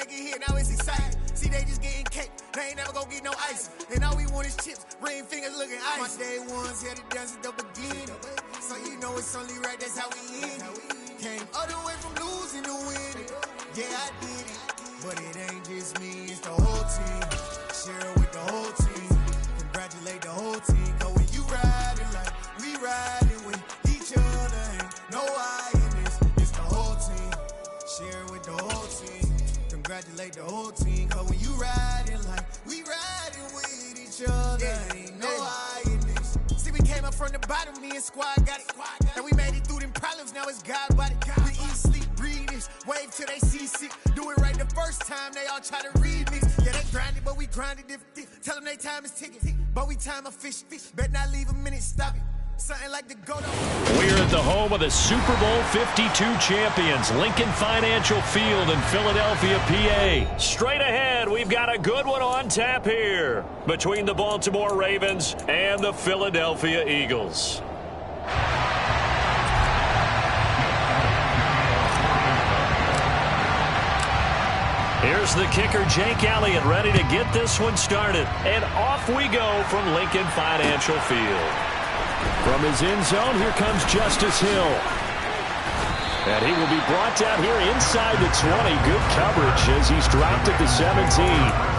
make it here, now it's exciting. See, they just getting cake, they ain't never gonna get no ice. And all we want is chips, ring fingers looking ice. My day ones here to dance at the beginning. So you know it's only right, that's how we end it. Came all the way from losing to winning. Yeah, I did it. But it ain't just me, it's the whole team. Share it with the whole team. Congratulate the whole team. Cause when you riding like we riding with each other, ain't no I in this. It's the whole team. Share it with the whole team. Congratulate the whole team. Cause when you riding like we riding with each other, ain't no I in this. See, we came up from the bottom, me and squad got it. And we made it through them problems, now it's God body. We eat, sleep, breathe this. Wave till they see sick. Do it right the first time, they all try to read me. Yeah, they grinded, but we grinded if tell them they time is ticking. But we time a fish. Bet not leave a minute, stop it. Something like the go-to. We're at the home of the Super Bowl 52 champions, Lincoln Financial Field in Philadelphia, PA. Straight ahead, we've got a good one on tap here between the Baltimore Ravens and the Philadelphia Eagles. Here's the kicker, Jake Elliott, ready to get this one started. And off we go from Lincoln Financial Field. From his end zone, here comes Justice Hill. And he will be brought down here inside the 20. Good coverage as he's dropped at the 17.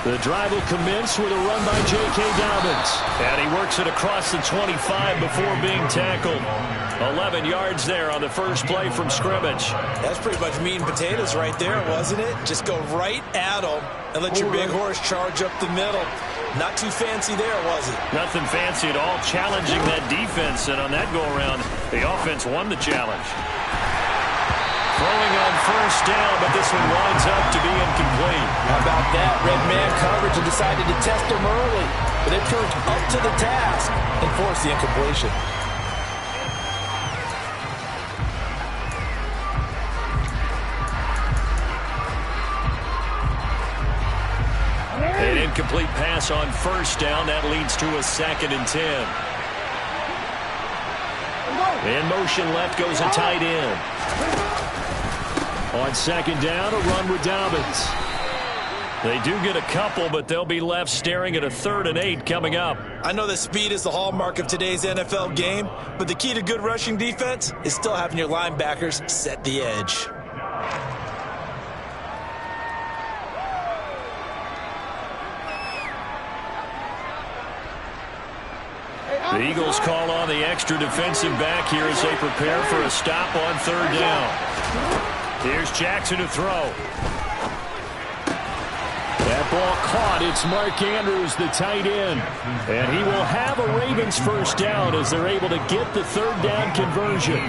The drive will commence with a run by J.K. Dobbins. And he works it across the 25 before being tackled. 11 yards there on the first play from scrimmage. That's pretty much meat and potatoes right there, wasn't it? Just go right at him and let your big horse charge up the middle. Not too fancy there, was it? Nothing fancy at all, challenging that defense. And on that go-around, the offense won the challenge. Throwing on first down, but this one winds up to be incomplete. How about that? Red man coverage and decided to test him early. But they proved up to the task and forced the incompletion. An incomplete pass on first down. That leads to a 2nd and 10. In motion left goes a tight end. On 2nd down, a run with Dobbins. They do get a couple, but they'll be left staring at a 3rd and 8 coming up. I know that speed is the hallmark of today's NFL game, but the key to good rushing defense is still having your linebackers set the edge. The Eagles call on the extra defensive back here as they prepare for a stop on 3rd down. Here's Jackson to throw. That ball caught. It's Mark Andrews, the tight end. And he will have a Ravens first down as they're able to get the 3rd down conversion.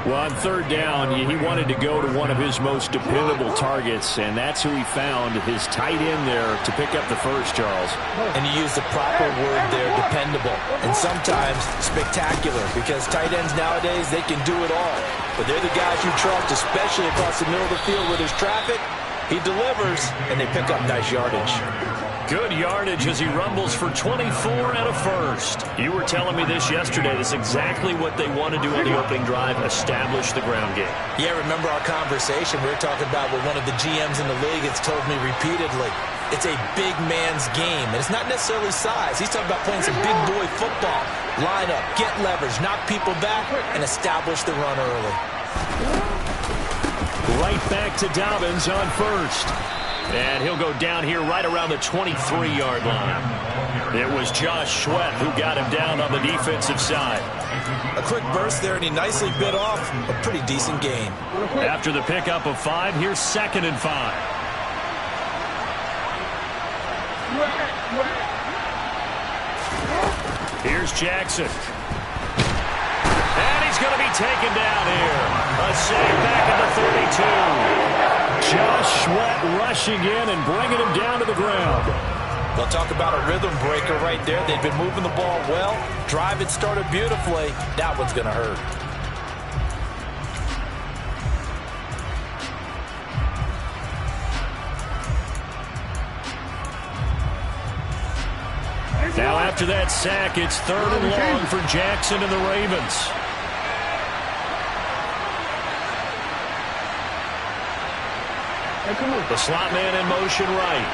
Well, on 3rd down, he wanted to go to one of his most dependable targets, and that's who he found, his tight end there, to pick up the first, Charles. And you use the proper word there, dependable, and sometimes spectacular, because tight ends nowadays, they can do it all. But they're the guys you trust, especially across the middle of the field where there's traffic. He delivers, and they pick up nice yardage. Good yardage as he rumbles for 24 and a first. You were telling me this yesterday. This is exactly what they want to do on the opening drive, establish the ground game. Yeah, remember our conversation we were talking about what one of the GMs in the league has told me repeatedly. It's a big man's game, and it's not necessarily size. He's talking about playing some big boy football. Line up, get leverage, knock people back, and establish the run early. Right back to Dobbins on first. And he'll go down here right around the 23-yard line. It was Josh Sweat who got him down on the defensive side. A quick burst there, and he nicely bit off a pretty decent gain. After the pickup of 5, here's 2nd and 5. Here's Jackson. And he's going to be taken down here. A save back at the 32. Josh Sweat rushing in and bringing him down to the ground. They'll talk about a rhythm breaker right there. They've been moving the ball well. Drive it started beautifully. That one's going to hurt. after that sack, it's 3rd and long for Jackson and the Ravens. The slot man in motion right.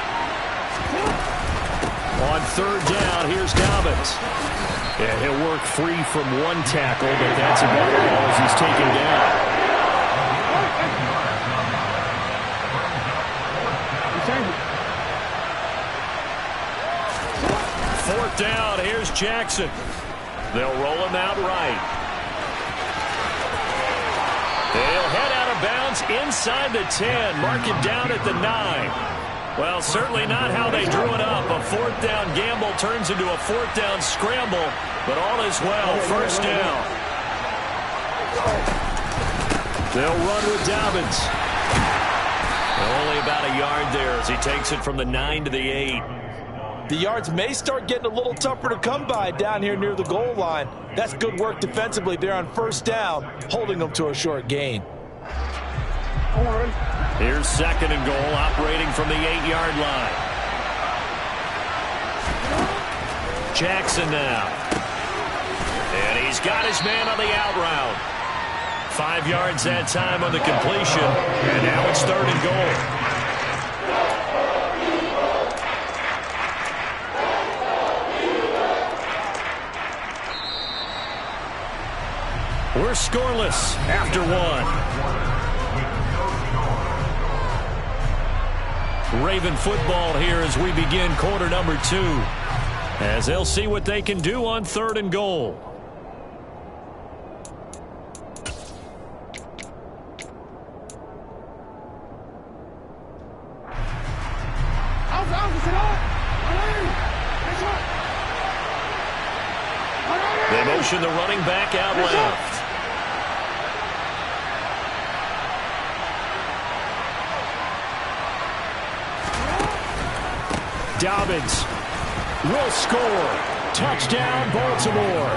On 3rd down, here's Dobbins. Yeah, he'll work free from one tackle, but that's about all as he's taken down. 4th down, here's Jackson. They'll roll him out right. They'll head out of bounds inside the 10, mark it down at the 9. Well, certainly not how they drew it up. A 4th down gamble turns into a 4th down scramble, but all is well. 1st down. They'll run with Dobbins. Only about a yard there as he takes it from the 9 to the 8. The yards may start getting a little tougher to come by down here near the goal line. That's good work defensively there on 1st down, holding them to a short gain. Here's 2nd and goal, operating from the 8-yard line. Jackson now. And he's got his man on the out route. 5 yards that time on the completion. And now it's 3rd and goal. We're scoreless after 1. Raven football here as we begin quarter number 2. As they'll see what they can do on 3rd and goal. They motion the running back out left. Dobbins will score. Touchdown, Baltimore.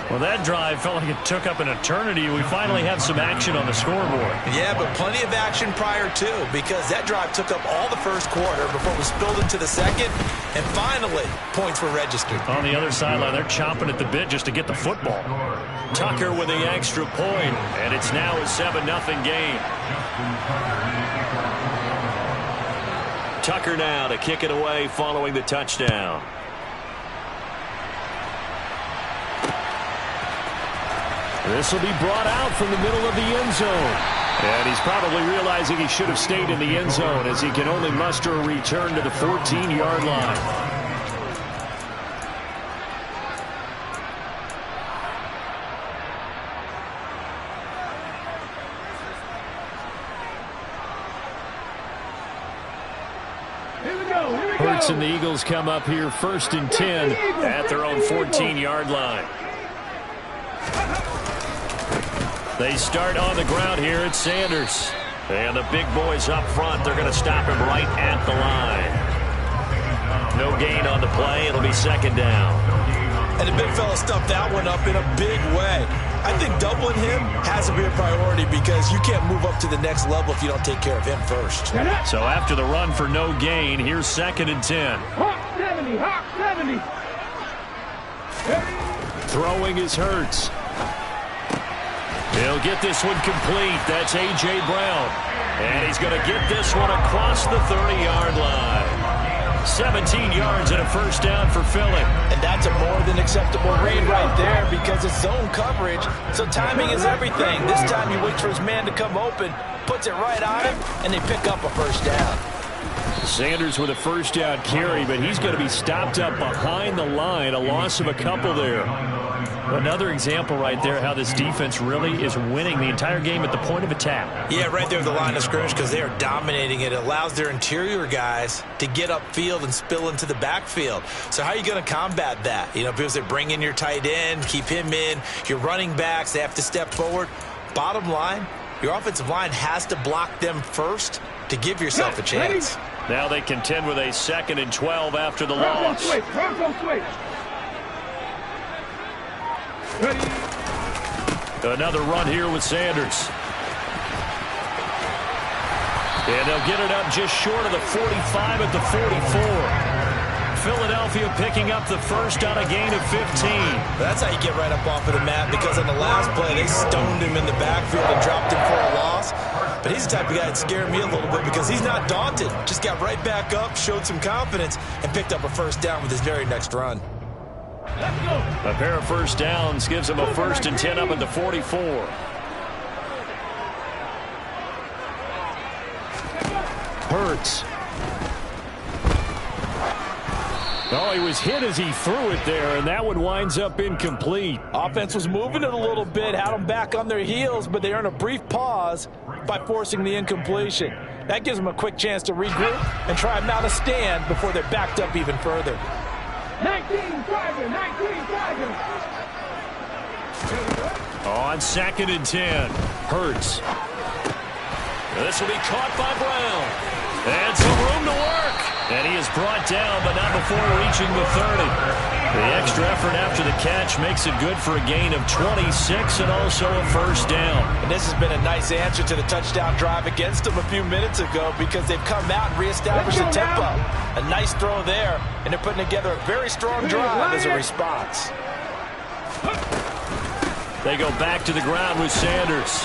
Well, that drive felt like it took up an eternity. We finally have some action on the scoreboard. Yeah, but plenty of action prior to, because that drive took up all the 1st quarter before it was spilled into the 2nd, and finally, points were registered. On the other sideline, they're chomping at the bit just to get the football. Tucker with the extra point, and it's now a 7-0 game. Tucker now to kick it away following the touchdown. This will be brought out from the middle of the end zone. And he's probably realizing he should have stayed in the end zone as he can only muster a return to the 14-yard line. Hurts and the Eagles come up here 1st and 10 at their own 14-yard line. They start on the ground here at Sanders. And the big boys up front, they're going to stop him right at the line. No gain on the play. It'll be 2nd down. And the big fella stuffed that one up in a big way. I think doubling him has to be a priority because you can't move up to the next level if you don't take care of him first. So after the run for no gain, here's 2nd and 10. Hawk 70, Hawk 70. Throwing is Hurts. He'll get this one complete. That's A.J. Brown. And he's going to get this one across the 30-yard line. 17 yards and a 1st down for Philly. And that's a more than acceptable read right there because it's zone coverage, so timing is everything. This time he waits for his man to come open, puts it right on him, and they pick up a 1st down. Sanders with a 1st down carry, but he's going to be stopped up behind the line. A loss of a couple there. Another example right there how this defense really is winning the entire game at the point of attack. Yeah, right there at the line of scrimmage because they are dominating it. It allows their interior guys to get upfield and spill into the backfield. So how are you going to combat that? You know, because they bring in your tight end, keep him in. Your running backs, they have to step forward. Bottom line, your offensive line has to block them first to give yourself a chance. Now they contend with a 2nd and 12 after the loss. Another run here with Sanders. And they'll get it up just short of the 45 at the 44. Philadelphia picking up the first on a gain of 15. That's how you get right up off of the mat, because on the last play, they stoned him in the backfield and dropped him for a loss. But he's the type of guy that scared me a little bit because he's not daunted. Just got right back up, showed some confidence, and picked up a first down with his very next run. A pair of first downs gives him a 1st and 10 up at the 44. Hurts. Oh, he was hit as he threw it there, and that one winds up incomplete. Offense was moving it a little bit, had them back on their heels, but they earned a brief pause by forcing the incompletion. That gives them a quick chance to regroup and try and mount a stand before they're backed up even further. 19 Tigers. On 2nd and 10, Hurts. This will be caught by Brown. And some room to work. And he is brought down, but not before reaching the 30. The extra effort after the catch makes it good for a gain of 26 and also a first down. And this has been a nice answer to the touchdown drive against them a few minutes ago, because they've come out and reestablished the tempo. A nice throw there, and they're putting together a very strong drive as a response. They go back to the ground with Sanders.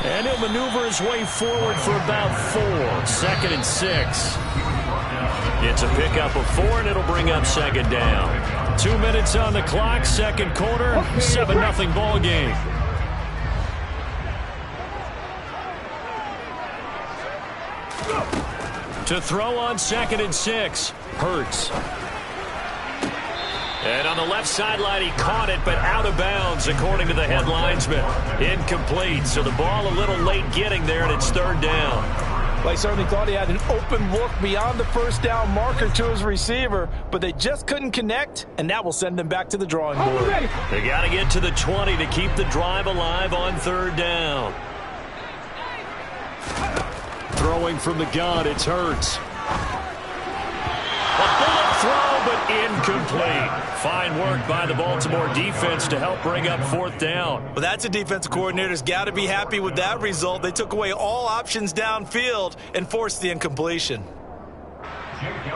And he'll maneuver his way forward for about 4. 2nd and 6. It's a pickup of 4, and it'll bring up 2nd down. 2 minutes on the clock, 2nd quarter, 7-0 ball game. To throw on 2nd and 6, Hurts. And on the left sideline, he caught it, but out of bounds, according to the head linesman. Incomplete, so the ball a little late getting there, and it's 3rd down. Well, I certainly thought he had an open look beyond the first down marker to his receiver, but they just couldn't connect, and that will send them back to the drawing board. They got to get to the 20 to keep the drive alive on 3rd down. Throwing from the gun, it's Hurts. A bullet throw, but incomplete. Fine work by the Baltimore defense to help bring up 4th down. Well, that's a defensive coordinator's got to be happy with that result. They took away all options downfield and forced the incompletion.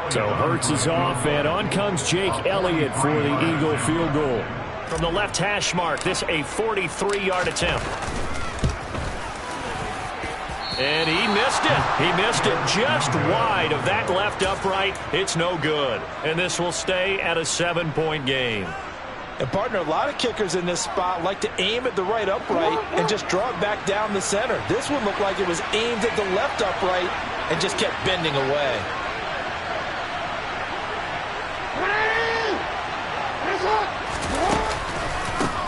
So Hurts is off, and on comes Jake Elliott for the Eagle field goal. From the left hash mark, this a 43-yard attempt. And he missed it. He missed it just wide of that left upright. It's no good. And this will stay at a 7-point game. And, partner, a lot of kickers in this spot like to aim at the right upright and just draw it back down the center. This one looked like it was aimed at the left upright and just kept bending away.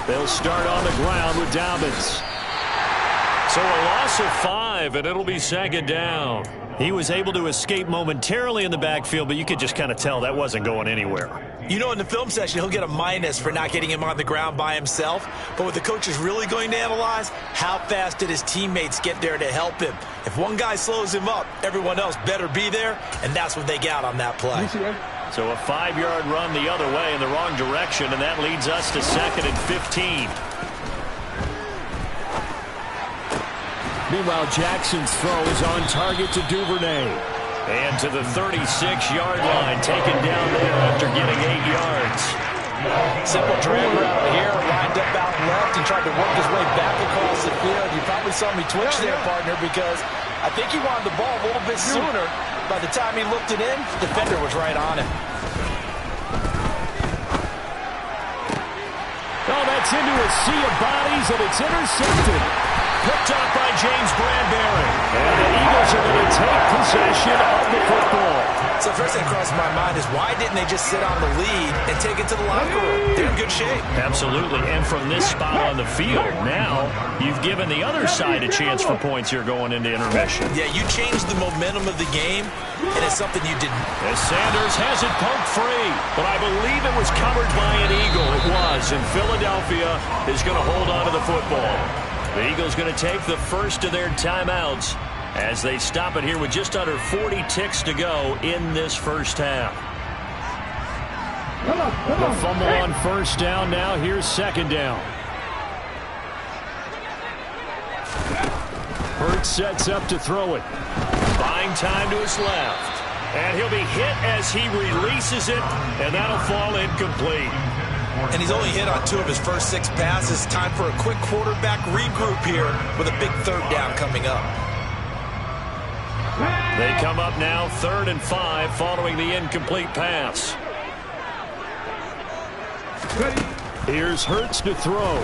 They'll start on the ground with Dobbins. So a loss of 5, and it'll be 2nd down. He was able to escape momentarily in the backfield, but you could just kind of tell that wasn't going anywhere. You know, in the film session, he'll get a minus for not getting him on the ground by himself. But what the coach is really going to analyze, how fast did his teammates get there to help him? If one guy slows him up, everyone else better be there, and that's what they got on that play. So a 5-yard run the other way in the wrong direction, and that leads us to 2nd and 15. Meanwhile, Jackson's throw is on target to Duvernay. And to the 36-yard line, taken down there after getting 8 yards. Simple drag route here, lined up out left and tried to work his way back across the field. You probably saw me twitch there, partner, because I think he wanted the ball a little bit sooner. By the time he looked it in, the defender was right on him. Oh, that's into a sea of bodies, and it's intercepted. Picked up by James Bradbury. And the Eagles are going to take possession of the football. So the first thing that crosses my mind is, why didn't they just sit on the lead and take it to the locker room? They're in good shape. Absolutely. And from this spot on the field, now you've given the other side a chance for points here going into intermission. Yeah, you changed the momentum of the game, and it's something you didn't. As Sanders has it poked free, but I believe it was covered by an Eagle. It was, and Philadelphia is going to hold on to the football. The Eagles going to take the first of their timeouts as they stop it here with just under 40 ticks to go in this first half. The fumble on first down now. Here's 2nd down. Hurts sets up to throw it. Buying time to his left. And he'll be hit as he releases it, and that'll fall incomplete. And he's only hit on 2 of his first 6 passes. Time for a quick quarterback regroup here with a big 3rd down coming up. They come up now 3rd and 5 following the incomplete pass. Here's Hurts to throw.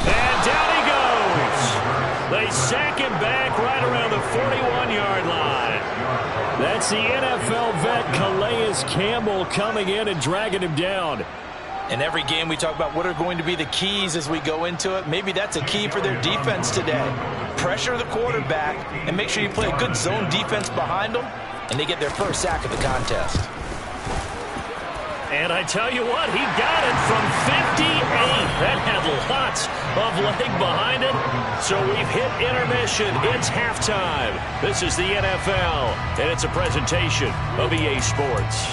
And down he goes. They sack him back right around the 41-yard line. That's the NFL vet Calais Campbell coming in and dragging him down. In every game we talk about what are going to be the keys as we go into it. Maybe that's a key for their defense today. Pressure the quarterback and make sure you play a good zone defense behind them, and they get their first sack of the contest. And I tell you what, he got it from 58. That had lots of leg behind it. So we've hit intermission. It's halftime. This is the NFL, and it's a presentation of EA Sports.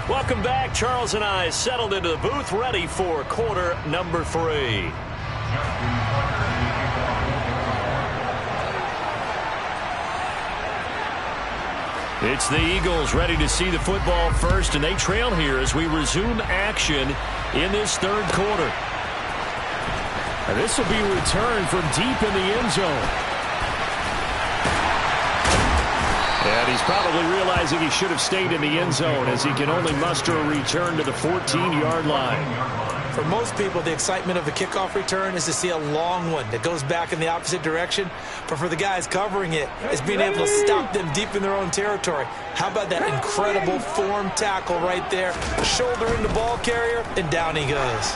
Welcome back. Charles and I settled into the booth, ready for quarter number 3. It's the Eagles ready to see the football first, and they trail here as we resume action in this 3rd quarter. And this will be returned from deep in the end zone. And he's probably realizing he should have stayed in the end zone as he can only muster a return to the 14-yard line. For most people, the excitement of the kickoff return is to see a long one that goes back in the opposite direction. But for the guys covering it, it's being able to stop them deep in their own territory. How about that incredible form tackle right there? Shouldering the ball carrier, and down he goes.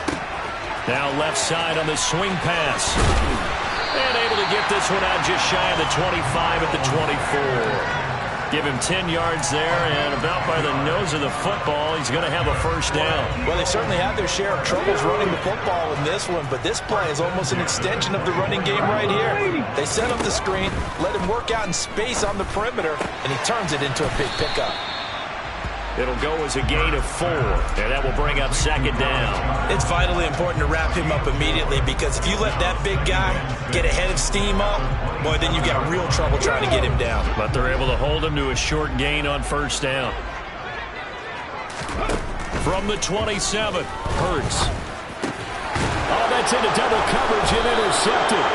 Now left side on the swing pass. And able to get this one out just shy of the 25 at the 24. Give him 10 yards there, and about by the nose of the football, he's going to have a first down. Well, they certainly had their share of troubles running the football in this one, but this play is almost an extension of the running game right here. They set up the screen, let him work out in space on the perimeter, and he turns it into a big pickup. It'll go as a gain of 4, and that will bring up 2nd down. It's vitally important to wrap him up immediately, because if you let that big guy get a head of steam up, boy, then you've got real trouble trying to get him down. But they're able to hold him to a short gain on first down. From the 27, Hurts. Oh, that's into double coverage and intercepted.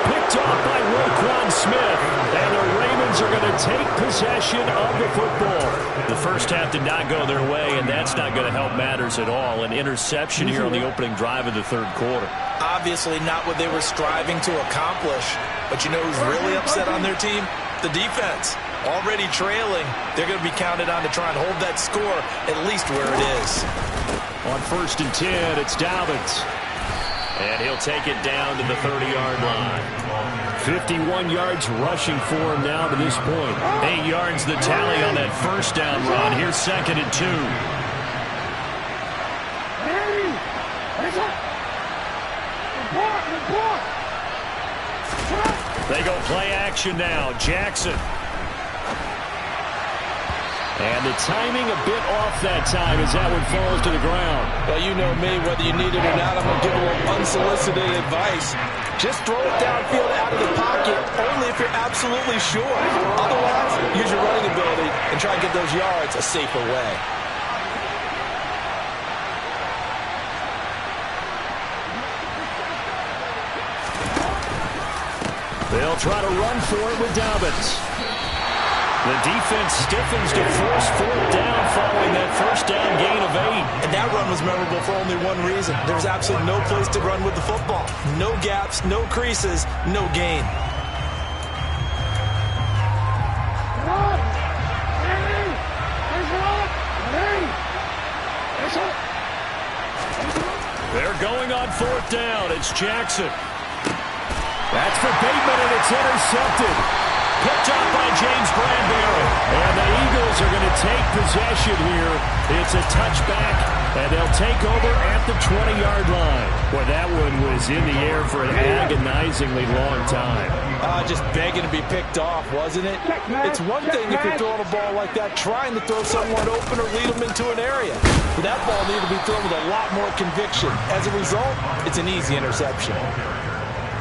Picked off by Roquan Smith. And the Ravens are going to take possession of the football. The first half did not go their way, and that's not going to help matters at all. An interception here on the opening drive of the 3rd quarter. Obviously not what they were striving to accomplish. But you know who's really upset on their team? The defense. Already trailing. They're going to be counted on to try and hold that score at least where it is. On 1st and 10, it's Dobbins. And he'll take it down to the 30-yard line. 51 yards rushing for him now to this point. 8 yards the tally on that first down run. Here's 2nd and 2. They go play action now. Jackson. And the timing a bit off that time as that one falls to the ground. Well, you know me, whether you need it or not, I'm going to give a little unsolicited advice. Just throw it downfield out of the pocket, only if you're absolutely sure. Otherwise, use your running ability and try and get those yards a safer way. They'll try to run for it with Dobbins. The defense stiffens to force 4th down following that first down gain of 8. And that run was memorable for only one reason. There's absolutely no place to run with the football. No gaps, no creases, no gain. They're going on 4th down. It's Jackson. That's for Bateman, and it's intercepted. Picked up by James Bradbury. And the Eagles are going to take possession here. It's a touchback And they'll take over at the 20-yard line. Boy, that one was in the air for an agonizingly long time. Just begging to be picked off, wasn't it? It's one thing if you're throwing a ball like that, trying to throw someone open or lead them into an area. But that ball needed to be thrown with a lot more conviction. As a result, it's an easy interception.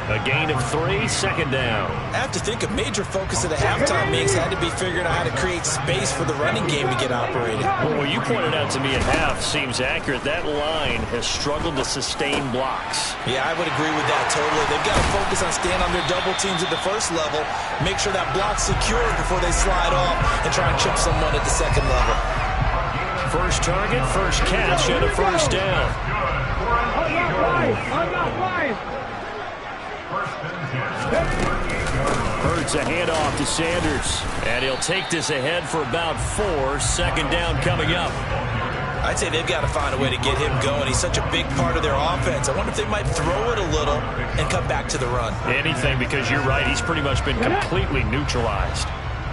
A gain of 3, second down. I have to think a major focus of the halftime meetings had to be figuring out how to create space for the running game to get operated. Well, what you pointed out to me at half seems accurate. That line has struggled to sustain blocks. Yeah, I would agree with that totally. They've got to focus on staying on their double teams at the first level, make sure that block's secured before they slide off and try and chip someone at the second level. First target, first catch, and a first down. Hurts a handoff to Sanders, and he'll take this ahead for about 4. Second down coming up. I'd say they've got to find a way to get him going. He's such a big part of their offense. I wonder if they might throw it a little and come back to the run. Anything, because you're right. He's pretty much been completely neutralized.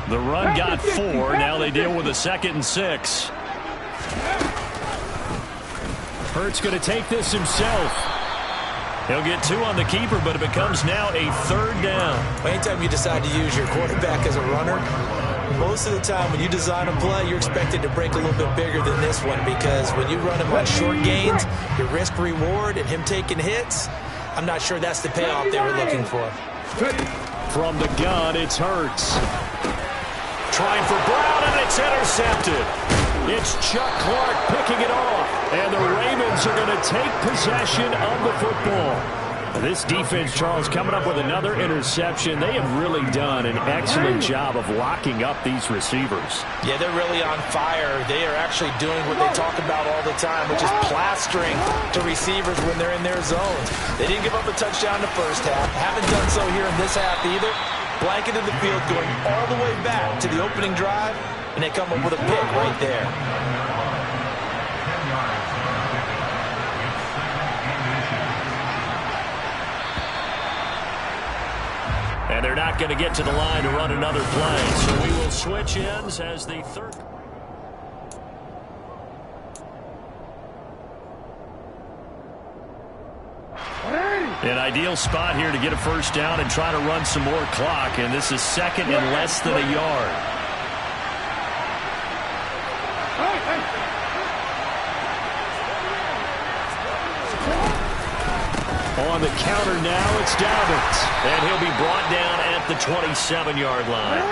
The run got 4. Now they deal with a 2nd and 6. Hurts going to take this himself. He'll get 2 on the keeper, but it becomes now a 3rd down. Anytime you decide to use your quarterback as a runner, most of the time when you design a play, you're expected to break a little bit bigger than this one, because when you run him on short gains, your risk-reward and him taking hits, I'm not sure that's the payoff they were looking for. From the gun, it's Hurts. Trying for Brown, and it's intercepted. It's Chuck Clark picking it off, and the Ravens are going to take possession of the football. This defense, Charles, coming up with another interception. They have really done an excellent job of locking up these receivers. Yeah, they're really on fire. They are actually doing what they talk about all the time, which is plastering to receivers when they're in their zones. They didn't give up a touchdown in the first half. Haven't done so here in this half either. Blanketed the field, going all the way back to the opening drive, and they come up with a pick right there. And they're not going to get to the line to run another play. So we will switch ends as the third. An ideal spot here to get a first down and try to run some more clock. And this is 2nd and less than a yard. On the counter now, it's Dobbins. And he'll be brought down at the 27-yard line.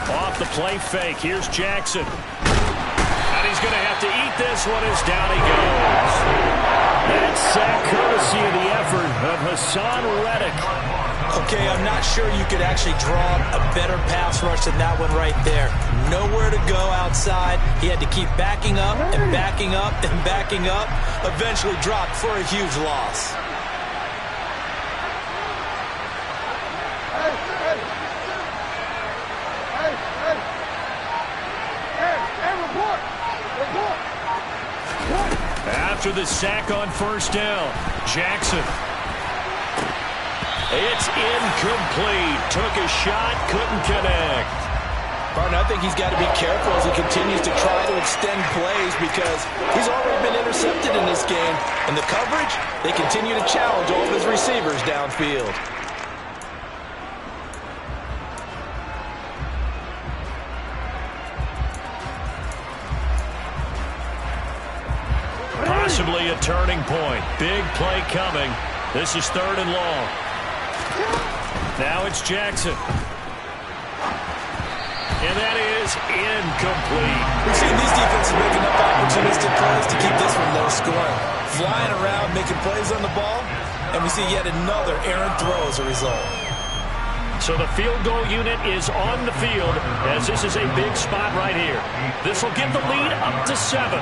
Off the play fake. Here's Jackson. And he's going to have to eat this one as down he goes. That sack courtesy of the effort of Hassan Reddick. Okay, I'm not sure you could actually draw a better pass rush than that one right there. Nowhere to go outside. He had to keep backing up and backing up and backing up. Eventually dropped for a huge loss. After the sack on first down, Jackson. It's incomplete. Took a shot, couldn't connect. Barton, I think he's got to be careful as he continues to try to extend plays, because he's already been intercepted in this game. And the coverage, they continue to challenge all of his receivers downfield. Possibly a turning point. Big play coming. This is 3rd and long. Now it's Jackson. And that is incomplete. We've seen these defenses make enough opportunistic plays to keep this one low scoring. Flying around, making plays on the ball, and we see yet another errant throw as a result. So the field goal unit is on the field, as this is a big spot right here. This will give the lead up to 7.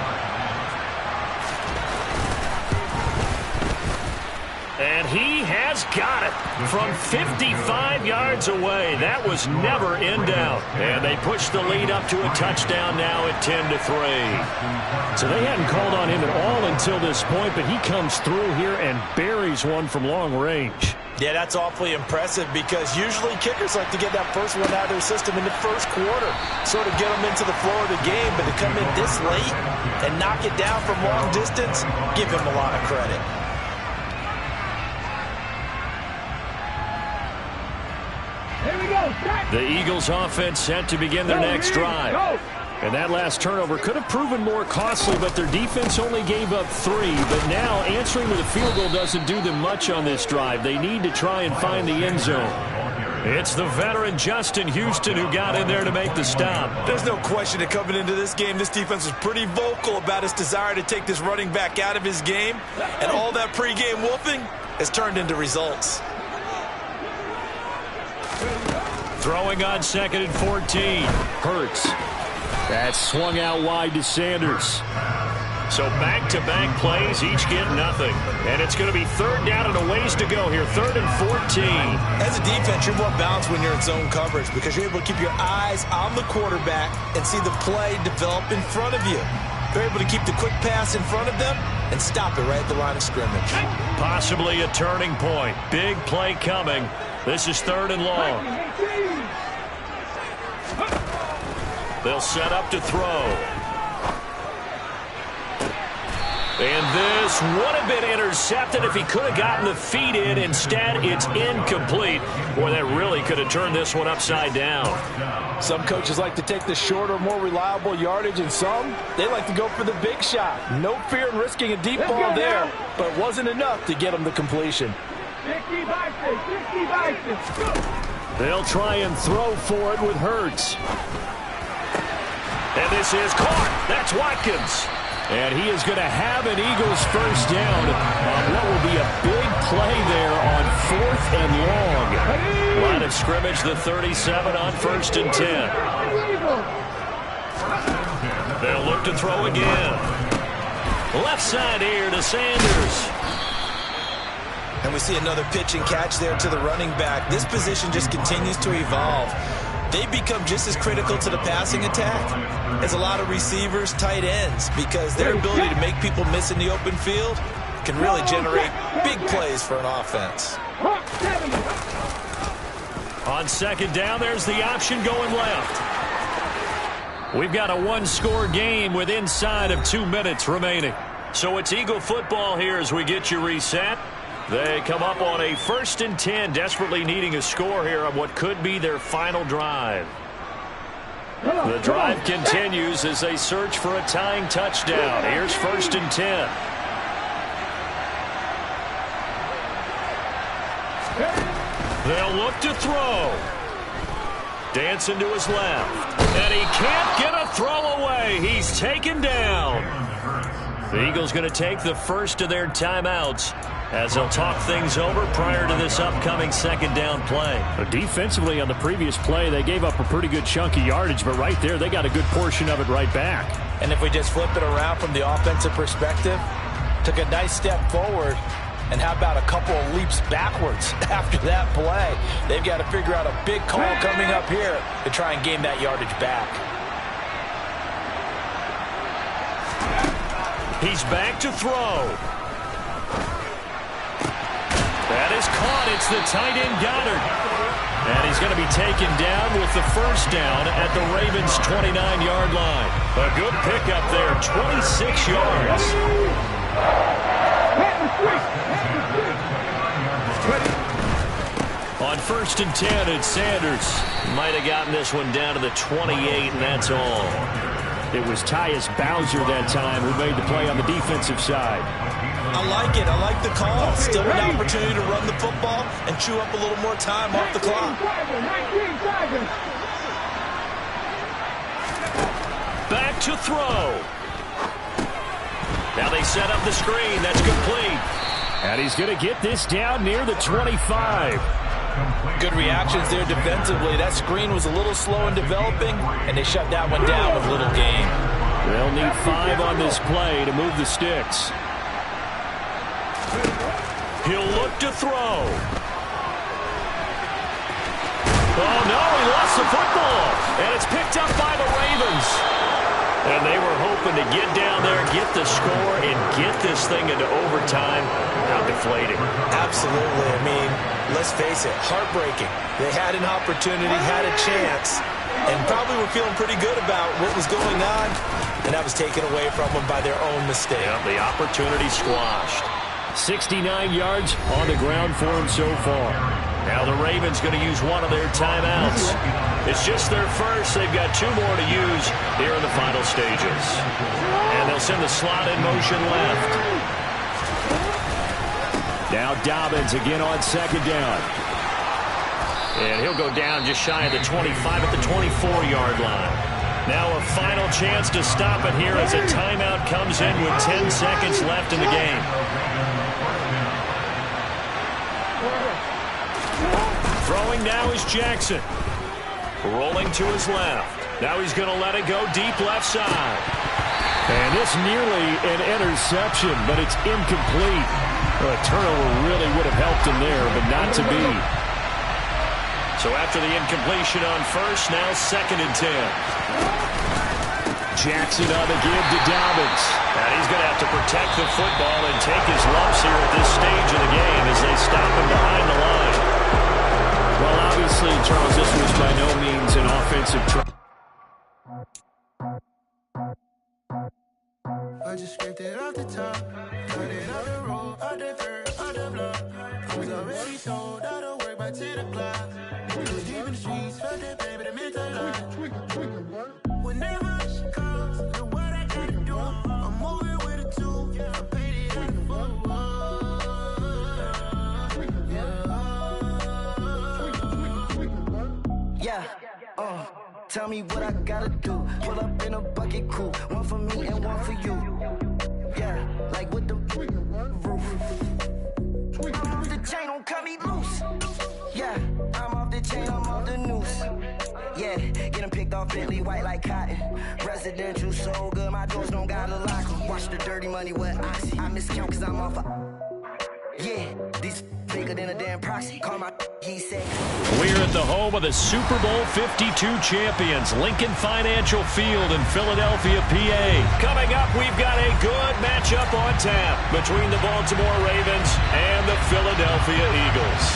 And he has got it from 55 yards away. That was never in doubt. And they push the lead up to a touchdown now at 10-3. So they hadn't called on him at all until this point, but he comes through here and buries one from long range. Yeah, that's awfully impressive because usually kickers like to get that first one out of their system in the first quarter, sort of get them into the flow of the game, but to come in this late and knock it down from long distance, give him a lot of credit. Here we go. The Eagles offense set to begin their next drive. And that last turnover could have proven more costly, but their defense only gave up 3. But now answering with a field goal doesn't do them much on this drive. They need to try and find the end zone. It's the veteran Justin Houston who got in there to make the stop. There's no question that coming into this game, this defense was pretty vocal about his desire to take this running back out of his game. And all that pregame wolfing has turned into results. Throwing on 2nd and 14. Hurts. That swung out wide to Sanders. So back-to-back plays, each get nothing. And it's going to be 3rd down and a ways to go here, 3rd and 14. As a defense, you're more balanced when you're in zone coverage because you're able to keep your eyes on the quarterback and see the play develop in front of you. They're able to keep the quick pass in front of them and stop it right at the line of scrimmage. Possibly a turning point. Big play coming. This is 3rd and long. They'll set up to throw. And this would have been intercepted if he could have gotten the feet in. Instead, it's incomplete. Boy, that really could have turned this one upside down. Some coaches like to take the shorter, more reliable yardage, and some, they like to go for the big shot. No fear in risking a deep ball there, but it wasn't enough to get them the completion. 60 boxes, 60 boxes. They'll try and throw for it with Hurts. And this is caught. That's Watkins. And he is going to have an Eagles first down on what will be a big play there on 4th and long. Line of scrimmage, the 37 on 1st and 10. They'll look to throw again. Left side here to Sanders. And we see another pitch and catch there to the running back. This position just continues to evolve. They become just as critical to the passing attack as a lot of receivers, tight ends, because their ability to make people miss in the open field can really generate big plays for an offense. On 2nd down, there's the option going left. We've got a one-score game with inside of 2 minutes remaining. So it's Eagle football here as we get you reset. They come up on a 1st and 10, desperately needing a score here on what could be their final drive. The drive continues as they search for a tying touchdown. Here's 1st and 10. They'll look to throw. Dancing to his left. And he can't get a throw away. He's taken down. The Eagles going to take the first of their timeouts as they'll talk things over prior to this upcoming 2nd down play. Defensively on the previous play, they gave up a pretty good chunk of yardage, but right there, they got a good portion of it right back. And if we just flip it around from the offensive perspective, took a nice step forward, and how about a couple of leaps backwards after that play? They've got to figure out a big call coming up here to try and gain that yardage back. He's back to throw. That is caught. It's the tight end Goddard. And he's going to be taken down with the first down at the Ravens' 29-yard line. A good pickup there, 26 yards. On 1st and 10, it's Sanders. Might have gotten this one down to the 28, and that's all. It was Tyus Bowser that time who made the play on the defensive side. I like it. I like the call. Still an opportunity to run the football and chew up a little more time off the clock. Back to throw. Now they set up the screen. That's complete. And he's going to get this down near the 25. Good reactions there defensively. That screen was a little slow in developing, and they shut that one down with little gain. They'll need 5 on this play to move the sticks. He'll look to throw. Oh, no, he lost the football. And it's picked up by the Ravens. And they were hoping to get down there, get the score, and get this thing into overtime. How deflating. Absolutely. I mean, let's face it, heartbreaking. They had an opportunity, had a chance, and probably were feeling pretty good about what was going on, and that was taken away from them by their own mistake. Yeah, the opportunity squashed. 69 yards on the ground for him so far. Now the Ravens going to use one of their timeouts. It's just their first. They've got 2 more to use here in the final stages. And they'll send the slot in motion left. Now Dobbins again on second down. And he'll go down just shy of the 25 at the 24-yard line. Now a final chance to stop it here as a timeout comes in with 10 seconds left in the game. Throwing now is Jackson. Rolling to his left. Now he's going to let it go deep left side. And this nearly an interception, but it's incomplete. Well, a turnover really would have helped him there, but not to be. So after the incompletion on first, now 2nd and 10. Jackson on the give to Dobbins. And he's going to have to protect the football and take his lumps here at this stage of the game as they stop him behind the line. Well, obviously, Charles, this was by no means an offensive try. I just scraped it off the top, cut it off the road, out the dirt, out the block. I was already told I don't work by 10 o'clock. We was deep in the streets, felt that baby, that meant a lot. Whenever she calls, look what I gotta do. I'm moving with a 2, I paid it at the phone. Yeah, tell me what I gotta do. Pull up in a bucket crew, one for me and one for you. Yeah, like with the roof. The chain don't cut me loose. Yeah, I'm off the chain, I'm off the noose. Yeah, getting picked off Bentley white like cotton. Residential so good, my doors don't gotta lock 'em. Watch the dirty money with Oxy. I miscount cause I'm off yeah, these bigger than a damn proxy. Call my he said. We're at the home of the Super Bowl 52 champions, Lincoln Financial Field in Philadelphia, PA. Coming up, we've got a good matchup on tap between the Baltimore Ravens and the Philadelphia Eagles.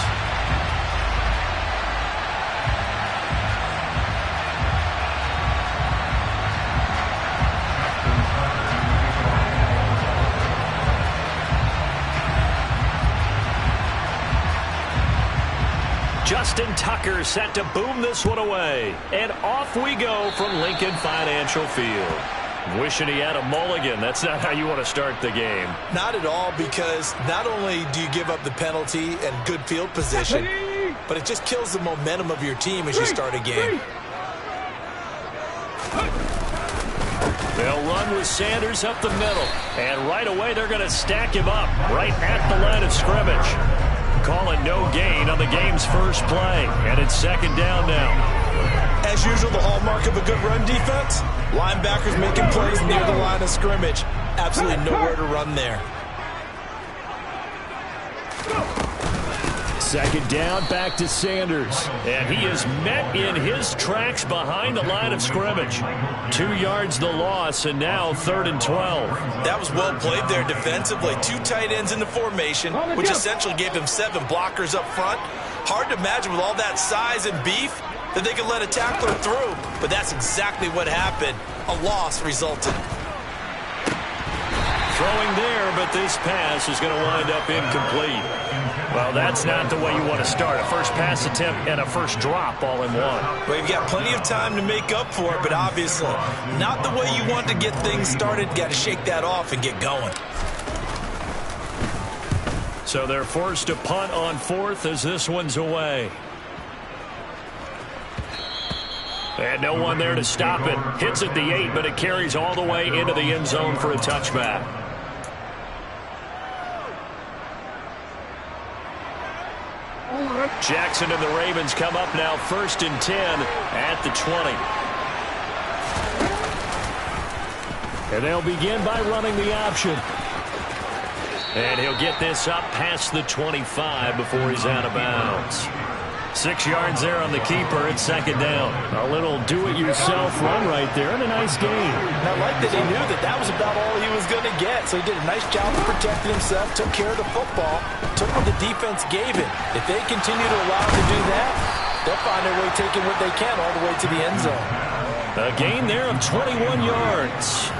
Justin Tucker set to boom this one away. And off we go from Lincoln Financial Field. Wishing he had a mulligan. That's not how you want to start the game. Not at all, because not only do you give up the penalty and good field position, but it just kills the momentum of your team as you start a game. They'll run with Sanders up the middle. And right away they're going to stack him up right at the line of scrimmage. Calling no gain on the game's first play. And it's 2nd down now. As usual, the hallmark of a good run defense, linebackers making plays near the line of scrimmage. Absolutely nowhere to run there. 2nd down, back to Sanders. And he is met in his tracks behind the line of scrimmage. 2 yards the loss, and now 3rd and 12. That was well played there defensively. 2 tight ends in the formation, which essentially gave them 7 blockers up front. Hard to imagine with all that size and beef that they could let a tackler through, but that's exactly what happened. A loss resulted. Throwing there, but this pass is going to wind up incomplete. Well, that's not the way you want to start. A first pass attempt and a first drop all in one. Well, you've got plenty of time to make up for it, but obviously not the way you want to get things started. Got to shake that off and get going. So they're forced to punt on 4th as this one's away. And no one there to stop it. Hits at the 8, but it carries all the way into the end zone for a touchback. Jackson and the Ravens come up now 1st and 10 at the 20. And they'll begin by running the option. And he'll get this up past the 25 before he's out of bounds. 6 yards there on the keeper. It's second down. A little do-it-yourself run right there and a nice gain. And I like that he knew that that was about all he was going to get. So he did a nice job of protecting himself, took care of the football, took what the defense gave him. If they continue to allow him to do that, they'll find their way taking what they can all the way to the end zone. A gain there of 21 yards.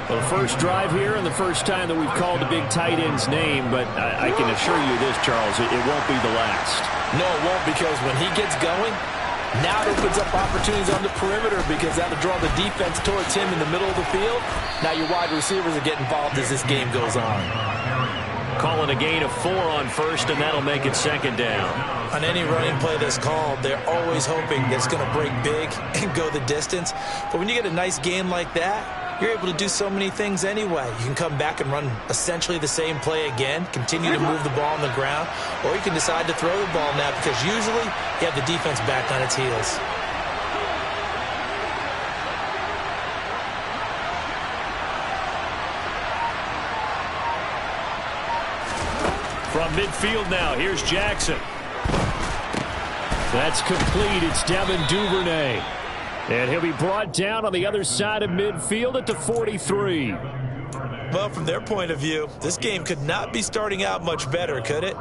Well, the first drive here and the first time that we've called a big tight end's name, but I can assure you this, Charles, it won't be the last. No, it won't, because when he gets going, now it opens up opportunities on the perimeter because that'll draw the defense towards him in the middle of the field. Now your wide receivers will get involved as this game goes on. Calling a gain of 4 on first, and that'll make it second down. On any running play that's called, they're always hoping that it's going to break big and go the distance. But when you get a nice game like that, you're able to do so many things anyway. You can come back and run essentially the same play again, continue to move the ball on the ground, or you can decide to throw the ball now because usually you have the defense back on its heels. From midfield now, here's Jackson. That's complete. It's Devin Duvernay. And he'll be brought down on the other side of midfield at the 43. Well, from their point of view, this game could not be starting out much better, could it?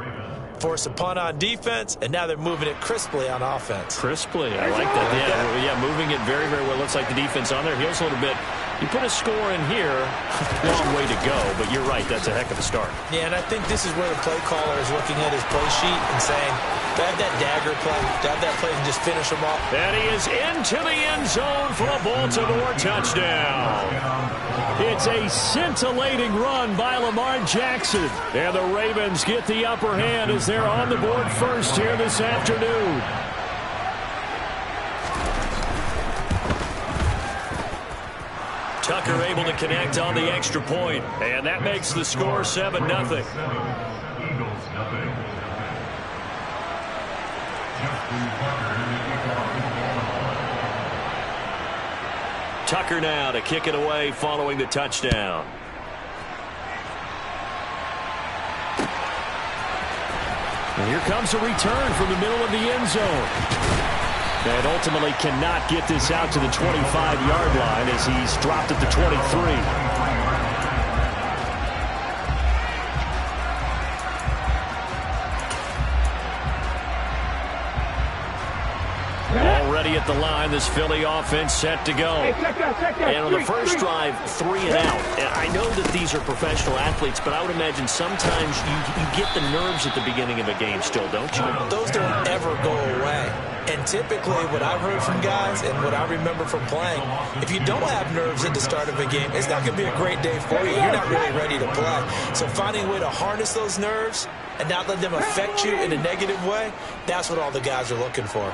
Force a punt on defense, and now they're moving it crisply on offense. Crisply, I like that. Yeah, moving it very, very well. Looks like the defense on their heels a little bit. You put a score in here, long way to go, but you're right, that's a heck of a start. Yeah, and I think this is where the play caller is looking at his play sheet and saying, do I have that dagger play? Do I have that play and just finish him off? And he is into the end zone for a Baltimore touchdown. It's a scintillating run by Lamar Jackson. And the Ravens get the upper hand as they're on the board first here this afternoon. Tucker able to connect on the extra point, and that makes the score 7-0. Tucker now to kick it away following the touchdown. And here comes a return from the middle of the end zone. And ultimately cannot get this out to the 25-yard line as he's dropped at the 23. Already at the line, this Philly offense set to go. And on the first drive, 3 and out. And I know that these are professional athletes, but I would imagine sometimes you get the nerves at the beginning of a game still, don't you? Those don't ever go away. And typically what I've heard from guys and what I remember from playing, if you don't have nerves at the start of a game, it's not going to be a great day for you. You're not really ready to play. So finding a way to harness those nerves and not let them affect you in a negative way, that's what all the guys are looking for.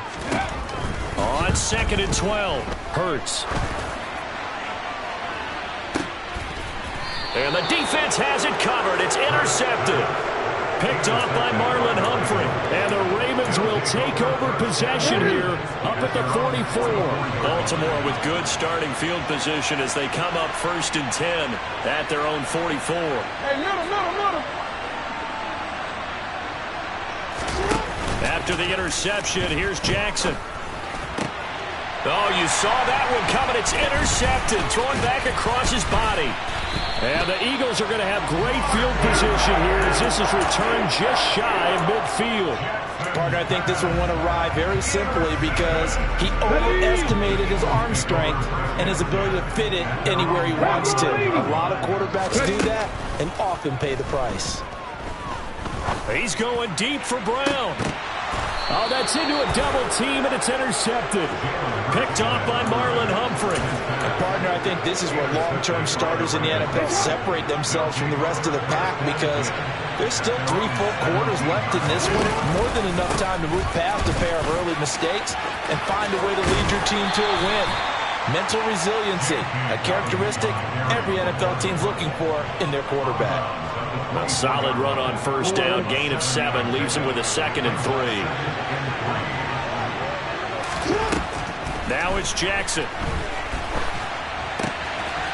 On 2nd and 12, Hurts. And the defense has it covered. It's intercepted. Picked off by Marlon Humphrey. And the Ravens will take over possession here up at the 44. Baltimore with good starting field position as they come up 1st and 10 at their own 44. Hey, little. After the interception, here's Jackson. Oh, you saw that one coming. It's intercepted. Thrown back across his body. And the Eagles are going to have great field position here as this is returned just shy of midfield. Partner, I think this one went awry very simply because he overestimated his arm strength and his ability to fit it anywhere he wants to. A lot of quarterbacks do that and often pay the price. He's going deep for Brown. Oh, that's into a double team, and it's intercepted. Picked off by Marlon Humphrey. And partner, I think this is where long-term starters in the NFL separate themselves from the rest of the pack because there's still 3 full quarters left in this one. More than enough time to move past a pair of early mistakes and find a way to lead your team to a win. Mental resiliency, a characteristic every NFL team's looking for in their quarterback. A solid run on first down. Gain of 7 leaves him with a 2nd and 3. Now it's Jackson.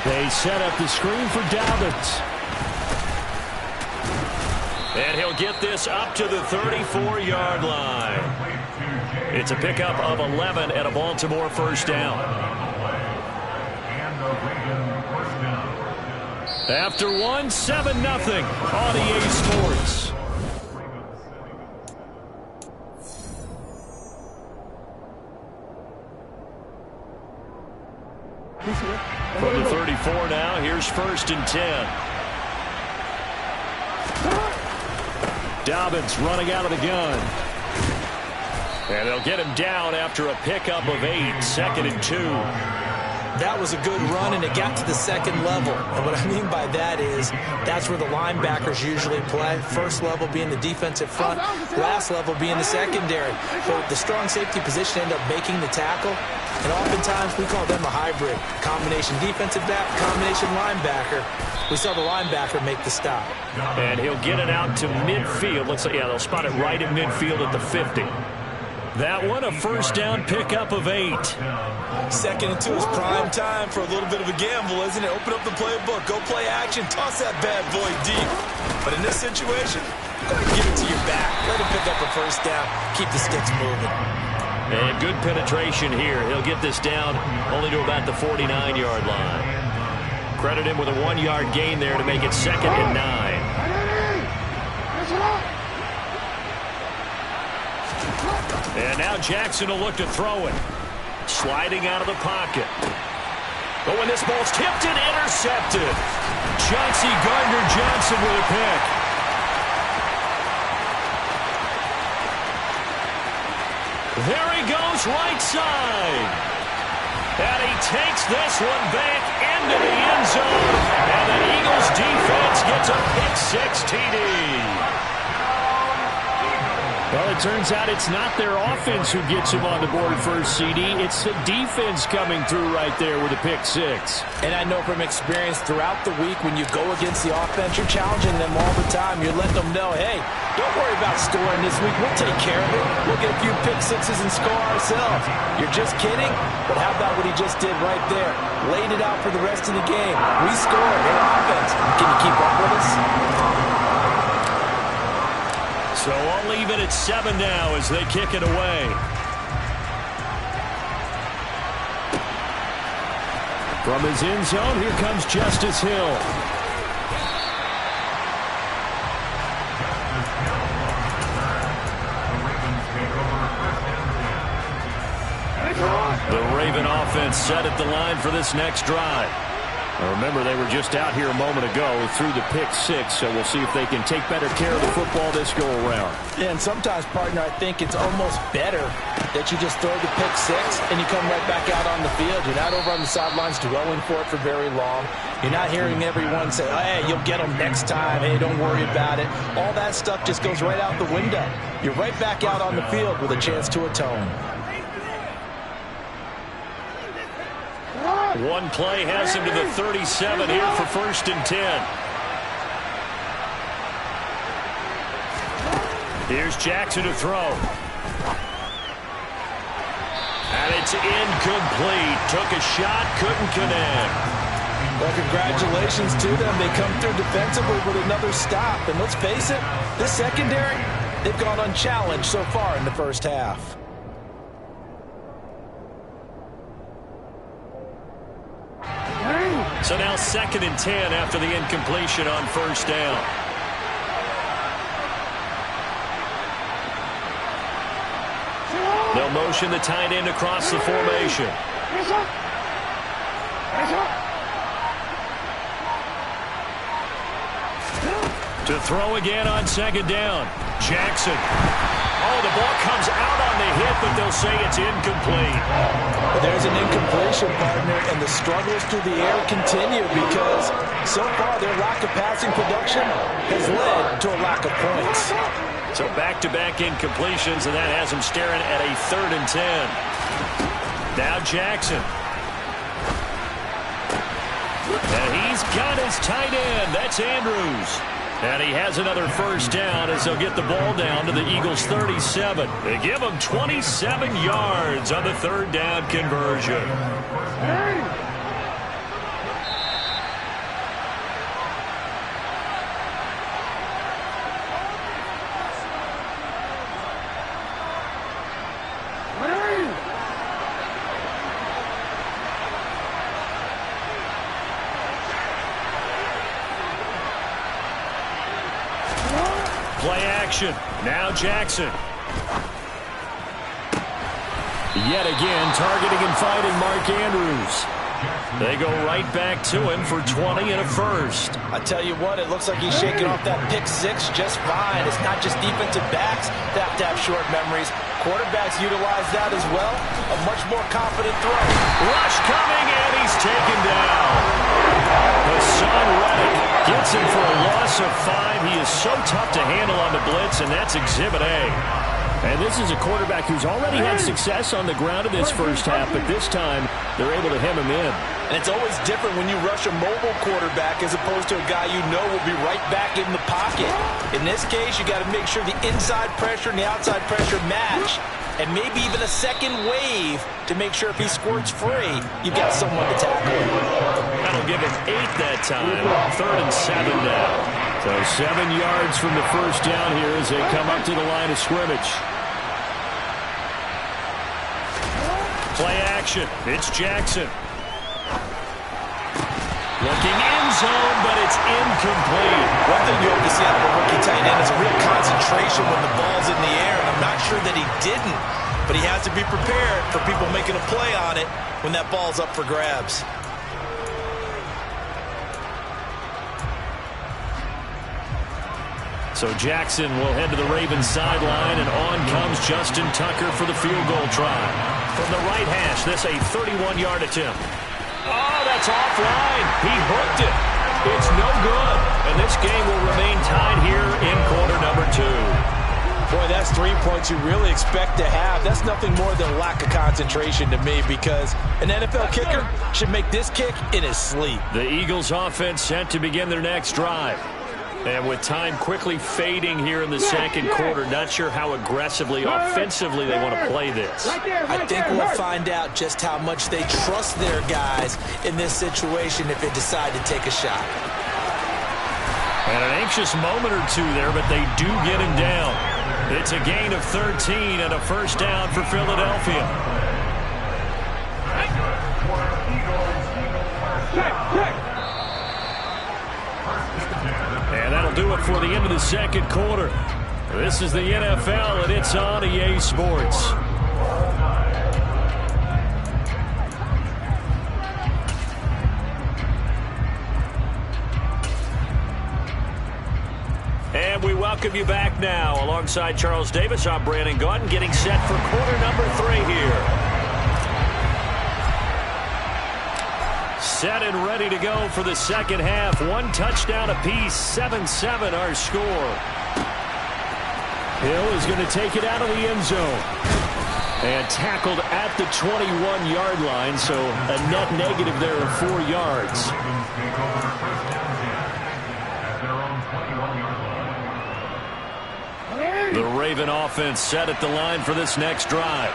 They set up the screen for Dobbins. And he'll get this up to the 34-yard line. It's a pickup of 11 and a Baltimore first down. After 7-0 on EA Sports. From the 34 now, here's 1st and 10. Dobbins running out of the gun. And they'll get him down after a pickup of 8, 2nd and 2. That was a good run, and it got to the second level. And what I mean by that is that's where the linebackers usually play. First level being the defensive front, last level being the secondary. So the strong safety position ended up making the tackle, and oftentimes we call them a hybrid. Combination defensive back, combination linebacker. We saw the linebacker make the stop. And he'll get it out to midfield. Looks like, yeah, they'll spot it right in midfield at the 50. That one, a first down pickup of 8. 2nd and 2 is prime time for a little bit of a gamble, isn't it? Open up the playbook, go play action, toss that bad boy deep. But in this situation, go ahead and give it to your back. Let him pick up a first down. Keep the sticks moving. And good penetration here. He'll get this down only to about the 49-yard line. Credit him with a 1-yard gain there to make it 2nd and 9. And now Jackson will look to throw it. Sliding out of the pocket. But when this ball's tipped and intercepted. Chauncey Gardner-Johnson with a pick. There he goes, right side. And he takes this one back into the end zone. And the Eagles defense gets a pick-6 TD. Well, it turns out it's not their offense who gets him on the board first, CD. It's the defense coming through right there with a pick-6. And I know from experience throughout the week when you go against the offense, you're challenging them all the time. You're letting them know, hey, don't worry about scoring this week. We'll take care of it. We'll get a few pick-6s and score ourselves. You're just kidding? But how about what he just did right there? Laid it out for the rest of the game. We scored. Their offense. Can you keep up with us? So I'll leave it at 7 now as they kick it away. From his end zone, here comes Justice Hill. The Raven offense set at the line for this next drive. Now remember, they were just out here a moment ago through the pick-6, so we'll see if they can take better care of the football this go-around. Yeah, and sometimes, partner, I think it's almost better that you just throw the pick-6 and you come right back out on the field. You're not over on the sidelines dwelling for it for very long. You're not hearing everyone say, oh, hey, you'll get them next time. Hey, don't worry about it. All that stuff just goes right out the window. You're right back out on the field with a chance to atone. One play has him to the 37 here for 1st and 10. Here's Jackson to throw. And it's incomplete. Took a shot, couldn't connect. Well, congratulations to them. They come through defensively with another stop. And let's face it, this secondary, they've gone unchallenged so far in the first half. So now 2nd and 10 after the incompletion on 1st down. They'll motion the tight end across the formation. To throw again on 2nd down. Jackson. Oh, the ball comes out on the hit, but they'll say it's incomplete. Well, there's an incompletion, partner, and the struggles through the air continue because so far their lack of passing production has led to a lack of points. So back-to-back incompletions, and that has them staring at a 3rd and 10. Now Jackson. And he's got his tight end. That's Andrews. And he has another first down as they'll get the ball down to the Eagles' 37. They give him 27 yards on the 3rd down conversion. action. Now Jackson. Yet again, targeting and fighting Mark Andrews. They go right back to him for 20 and a first. I tell you what, it looks like he's shaking off that pick six just fine. It's not just defensive backs that have to have short memories. Quarterbacks utilize that as well. A much more confident throw. Rush coming, and he's taken down. Hassan Reddick gets him for a loss of 5. He is so tough to handle on the blitz, and that's Exhibit A. And this is a quarterback who's already had success on the ground in this first half, but this time they're able to hem him in. And it's always different when you rush a mobile quarterback as opposed to a guy you know will be right back in the pocket. In this case, you got to make sure the inside pressure and the outside pressure match, and maybe even a second wave to make sure if he squirts free, you've got someone to tackle. That'll give him 8 that time. 3rd and 7 now. So 7 yards from the first down here as they come up to the line of scrimmage. Play action. It's Jackson. Looking end zone, but it's incomplete. One thing you hope to see out of a rookie tight end is a real concentration when the ball's in the air, and I'm not sure that he didn't, but he has to be prepared for people making a play on it when that ball's up for grabs. So Jackson will head to the Ravens sideline, and on comes Justin Tucker for the field goal try. From the right hash, this a 31-yard attempt. Oh, that's offline. He hooked it. It's no good. And this game will remain tied here in quarter number 2. Boy, that's 3 points you really expect to have. That's nothing more than lack of concentration to me, because an NFL kicker should make this kick in his sleep. The Eagles offense set to begin their next drive. And with time quickly fading here in the second quarter, not sure how aggressively, offensively they want to play this. I think we'll find out just how much they trust their guys in this situation if they decide to take a shot. And an anxious moment or two there, but they do get him down. It's a gain of 13 and a first down for Philadelphia. And that'll do it for the end of the second quarter. This is the NFL, and it's on EA Sports. And we welcome you back now. Alongside Charles Davis, I'm Brandon Gaudin, getting set for quarter number 3 here. Set and ready to go for the second half. 1 touchdown apiece, 7-7 our score. Hill is going to take it out of the end zone. And tackled at the 21-yard line, so a net negative there of 4 yards. The Raven offense set at the line for this next drive.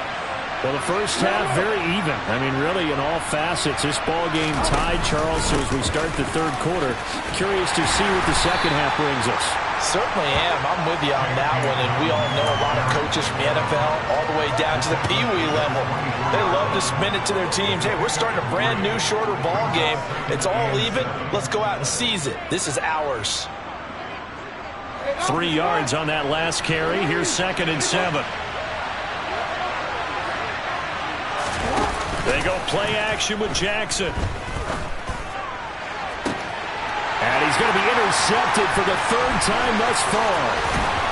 Well, the first half, very even. I mean, really, in all facets, this ball game tied, Charles. So as we start the third quarter, curious to see what the second half brings us. Certainly am. I'm with you on that one. And we all know a lot of coaches from the NFL all the way down to the Pee-wee level. They love to spin it to their teams. Hey, we're starting a brand new, shorter ball game. It's all even. Let's go out and seize it. This is ours. 3 yards on that last carry. Here's 2nd and 7. They go play action with Jackson. And he's going to be intercepted for the 3rd time thus far.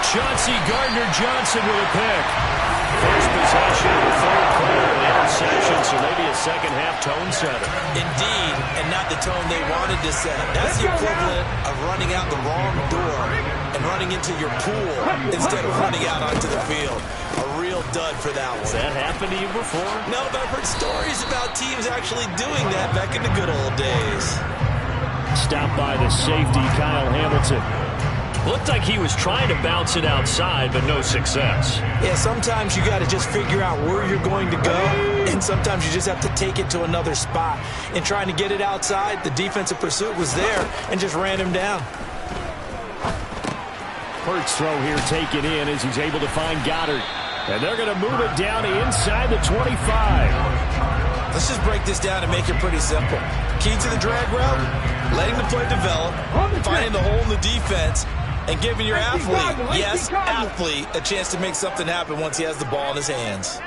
Chauncey Gardner-Johnson with a pick. First possession of the third quarter, an interception, so maybe a second half tone setter. Indeed, and not the tone they wanted to set. That's the equivalent of running out the wrong door and running into your pool instead of running out onto the field. A real dud for that one. Has that happened to you before? No, but I've heard stories about teams actually doing that back in the good old days. Stopped by the safety, Kyle Hamilton. Looked like he was trying to bounce it outside, but no success. Yeah, sometimes you got to just figure out where you're going to go, and sometimes you just have to take it to another spot. In trying to get it outside, the defensive pursuit was there and just ran him down. Hurts throw here taken in as he's able to find Goddard. And they're going to move it down inside the 25. Let's just break this down and make it pretty simple. Key to the drag route, letting the play develop, finding the hole in the defense, And giving your athlete, yes, athlete, a chance to make something happen once he has the ball in his hands.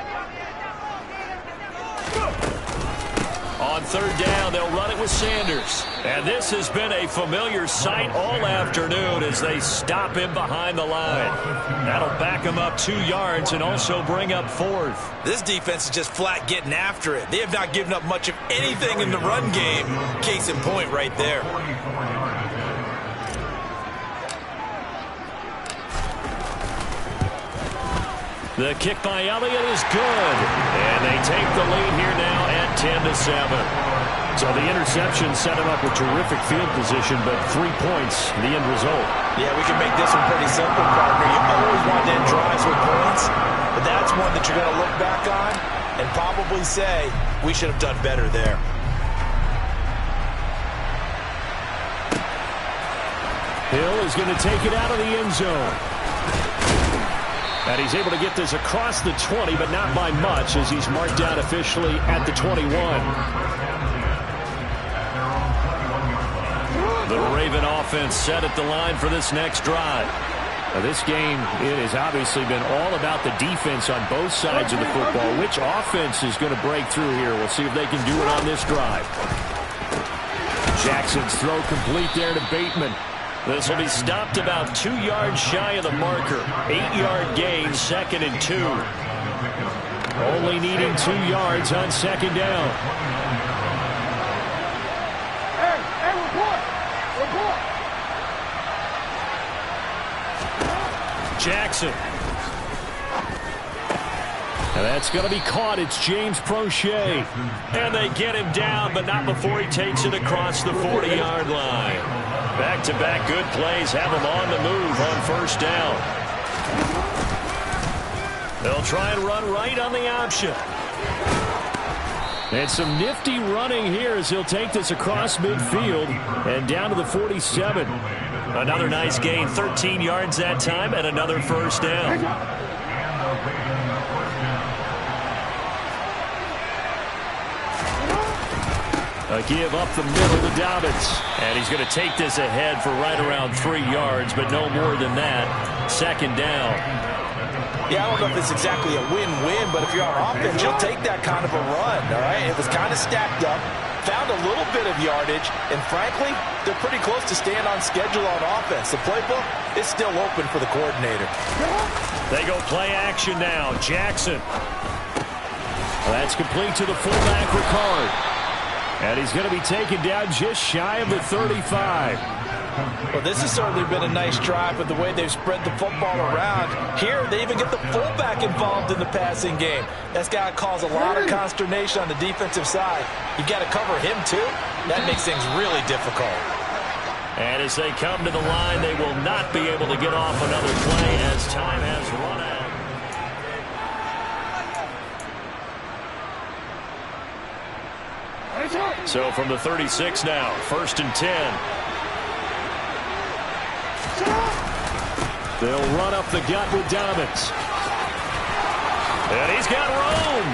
On third down, they'll run it with Sanders. And this has been a familiar sight all afternoon as they stop him behind the line. That'll back him up 2 yards and also bring up 4th. This defense is just flat getting after it. They have not given up much of anything in the run game. Case in point right there. The kick by Elliott is good. And they take the lead here now at 10-7. So the interception set him up with terrific field position, but 3 points, the end result. Yeah, we can make this one pretty simple, partner. You always want to end drives with points, but that's one that you're going to look back on and probably say, we should have done better there. Hill is going to take it out of the end zone. And he's able to get this across the 20, but not by much, as he's marked down officially at the 21. The Raven offense set at the line for this next drive. Now, this game, it has obviously been all about the defense on both sides of the football. Which offense is going to break through here? We'll see if they can do it on this drive. Jackson's throw complete there to Bateman. This will be stopped about 2 yards shy of the marker. 8-yard gain, 2nd and 2. Only needing 2 yards on 2nd down. Hey, report. Jackson. And that's going to be caught. It's James Prochet. And they get him down, but not before he takes it across the 40-yard line. Back-to-back good plays have him on the move on first down. They'll try and run right on the option. And some nifty running here as he'll take this across midfield and down to the 47. Another nice gain, 13 yards that time, and another first down. A give up the middle to Dobbins. And he's going to take this ahead for right around 3 yards, but no more than that. 2nd down. Yeah, I don't know if it's exactly a win-win, but if you're on offense, you'll take that kind of a run, all right? It was kind of stacked up, found a little bit of yardage, and frankly, they're pretty close to staying on schedule on offense. The playbook is still open for the coordinator. They go play action now. Jackson. That's complete to the fullback, Ricard. And he's going to be taken down just shy of the 35. Well, this has certainly been a nice drive with the way they've spread the football around. Here, they even get the fullback involved in the passing game. That's got to cause a lot of consternation on the defensive side. You've got to cover him, too. That makes things really difficult. And as they come to the line, they will not be able to get off another play as time has run out. So from the 36 now, 1st and 10. They'll run up the gut with Dobbins. And he's got room.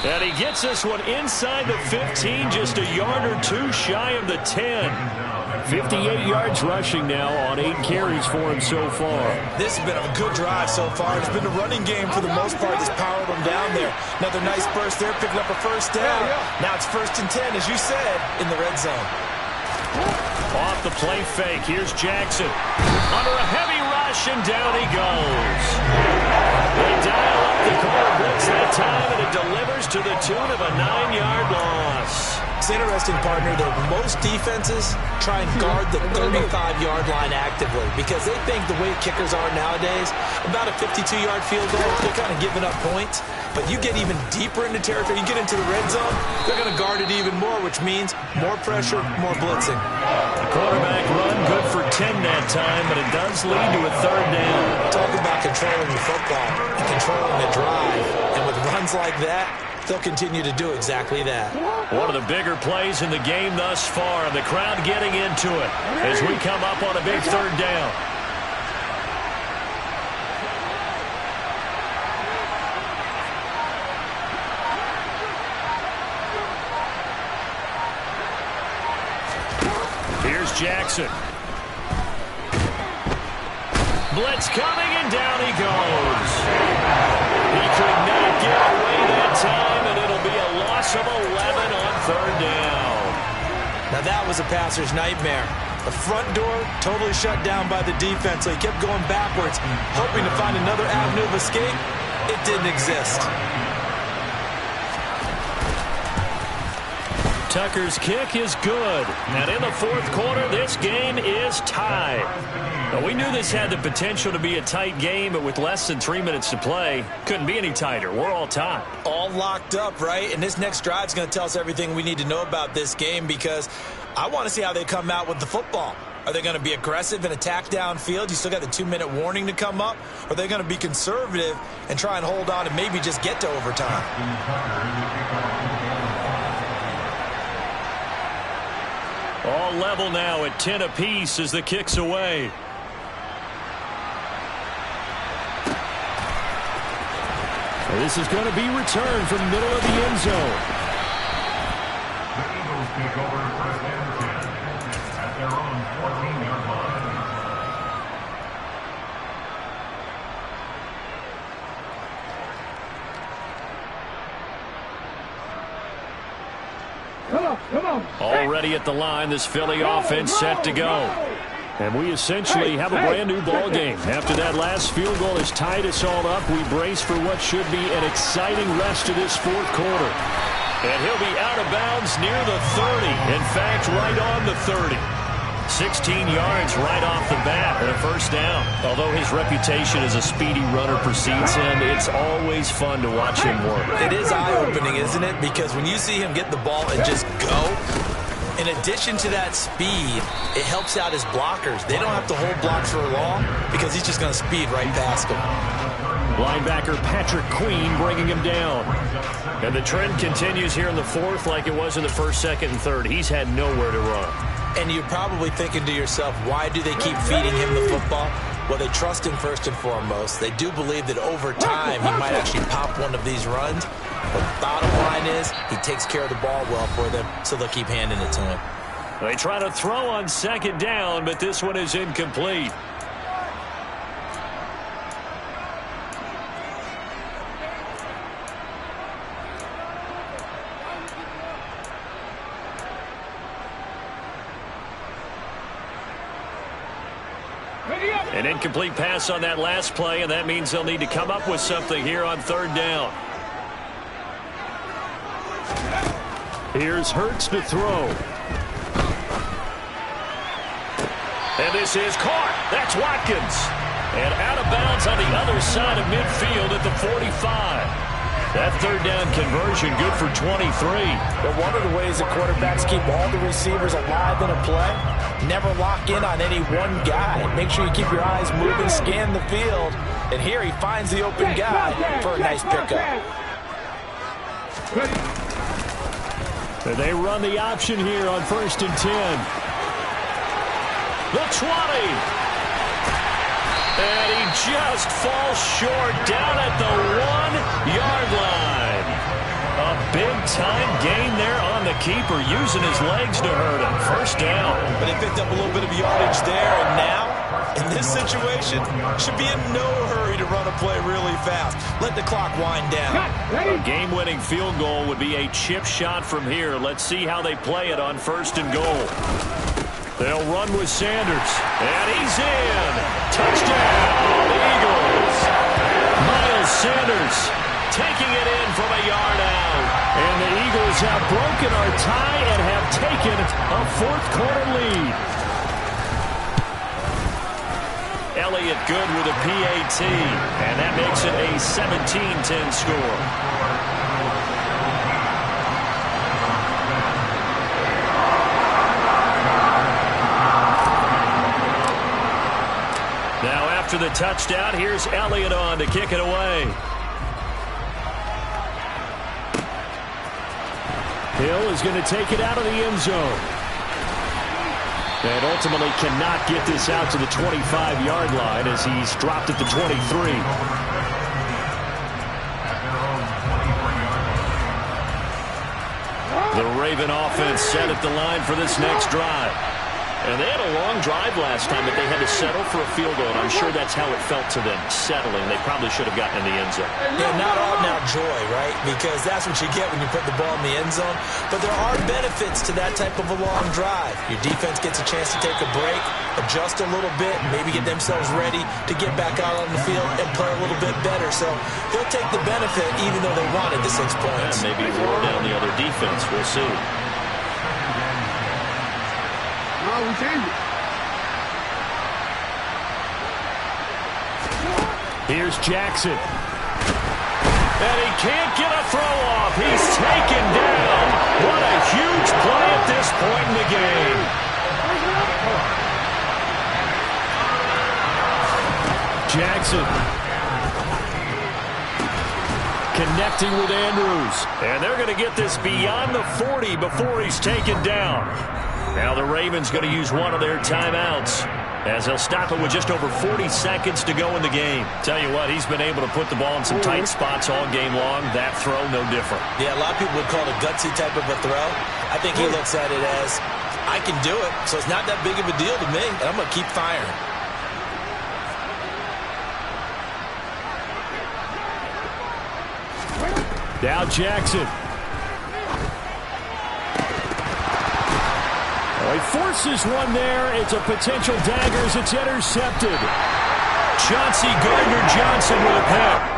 And he gets this one inside the 15, just a yard or 2 shy of the 10. 58 yards rushing now on 8 carries for him so far. This has been a good drive so far. It's been a running game for the most part that's powered them down there. Another nice burst there, picking up a first down. Now it's 1st and 10, as you said, in the red zone. Off the play fake, here's Jackson. Under a heavy rush, and down he goes. They dial up the corner blitz that time, and it delivers to the tune of a 9-yard loss. It's interesting, partner, that most defenses try and guard the 35-yard line actively because they think the way kickers are nowadays, about a 52-yard field goal, they're kind of giving up points. But you get even deeper into territory, you get into the red zone, they're going to guard it even more, which means more pressure, more blitzing. The quarterback run good for 10 that time, but it does lead to a 3rd down. Talk about controlling the football and controlling the drive. And with runs like that, they'll continue to do exactly that. One of the bigger plays in the game thus far, and the crowd getting into it as we come up on a big 3rd down. Here's Jackson. Blitz coming, and down he goes. He could not get away that time, and it'll be a loss of 11 on third down. Now that was a passer's nightmare. The front door totally shut down by the defense, so he kept going backwards, hoping to find another avenue of escape. It didn't exist. Tucker's kick is good. And in the fourth quarter, this game is tied. Now, we knew this had the potential to be a tight game, but with less than 3 minutes to play, couldn't be any tighter. We're all tied. All locked up, right? And this next drive is going to tell us everything we need to know about this game, because I want to see how they come out with the football. Are they going to be aggressive and attack downfield? You still got the 2-minute warning to come up. Or are they going to be conservative and try and hold on and maybe just get to overtime? All level now at 10 apiece as the kick's away. This is going to be returned from the middle of the end zone. The Eagles take over first and 10 at their own 14-yard line. Come on. Already at the line, this Philly offense set to go. And we essentially have a brand new ball game. After that last field goal has tied us all up, we brace for what should be an exciting rest of this fourth quarter. And he'll be out of bounds near the 30. In fact, right on the 30. 16 yards right off the bat and a first down. Although his reputation as a speedy runner precedes him, it's always fun to watch him work. It is eye-opening, isn't it? Because when you see him get the ball and just go, in addition to that speed, it helps out his blockers. They don't have to hold blocks for long because he's just going to speed right past them. Linebacker Patrick Queen bringing him down. And the trend continues here in the fourth like it was in the first, second, and third. He's had nowhere to run. And you're probably thinking to yourself, why do they keep feeding him the football? Well, they trust him first and foremost. They do believe that over time he might actually pop one of these runs. But the bottom line is he takes care of the ball well for them, so they'll keep handing it to him. They try to throw on second down, but this one is incomplete. An incomplete pass on that last play, and that means they'll need to come up with something here on third down. Here's Hurts to throw. And this is caught. That's Watkins. And out of bounds on the other side of midfield at the 45. That third down conversion good for 23. But one of the ways that quarterbacks keep all the receivers alive in a play, never lock in on any one guy. Make sure you keep your eyes moving, scan the field. And here he finds the open guy for a nice pickup. They run the option here on 1st and 10. The 20. And he just falls short down at the 1-yard line. A big-time gain there on the keeper, using his legs to hurt him. First down. But he picked up a little bit of yardage there, and now, in this situation, should be in no hurry to run a play really fast. Let the clock wind down. A game-winning field goal would be a chip shot from here. Let's see how they play it on 1st and goal. They'll run with Sanders, and he's in. Touchdown, Eagles. Miles Sanders taking it in from a yard out. And the Eagles have broken our tie and have taken a fourth-quarter lead. Elliott good with a PAT, and that makes it a 17-10 score. After the touchdown, here's Elliott on to kick it away. Hill is going to take it out of the end zone. And ultimately cannot get this out to the 25-yard line as he's dropped at the 23. The Raven offense set at the line for this next drive. And they had a long drive last time, but they had to settle for a field goal. And I'm sure that's how it felt to them, settling. They probably should have gotten in the end zone. Yeah, not all now joy, right? Because that's what you get when you put the ball in the end zone. But there are benefits to that type of a long drive. Your defense gets a chance to take a break, adjust a little bit, maybe get themselves ready to get back out on the field and play a little bit better. So they'll take the benefit even though they wanted the 6 points. Yeah, maybe roar down the other defense. We'll see. No, we changed it. Here's Jackson. And he can't get a throw off. He's taken down. What a huge play at this point in the game. Jackson connecting with Andrews. And they're going to get this beyond the 40 before he's taken down. Now the Ravens going to use one of their timeouts as they'll stop it with just over 40 seconds to go in the game. Tell you what, he's been able to put the ball in some tight spots all game long. That throw, no different. Yeah, a lot of people would call it a gutsy type of a throw. I think he looks at it as, I can do it, so it's not that big of a deal to me, and I'm going to keep firing. Now Jackson. He forces one there. It's a potential dagger as it's intercepted. Chauncey Gardner-Johnson with a pick.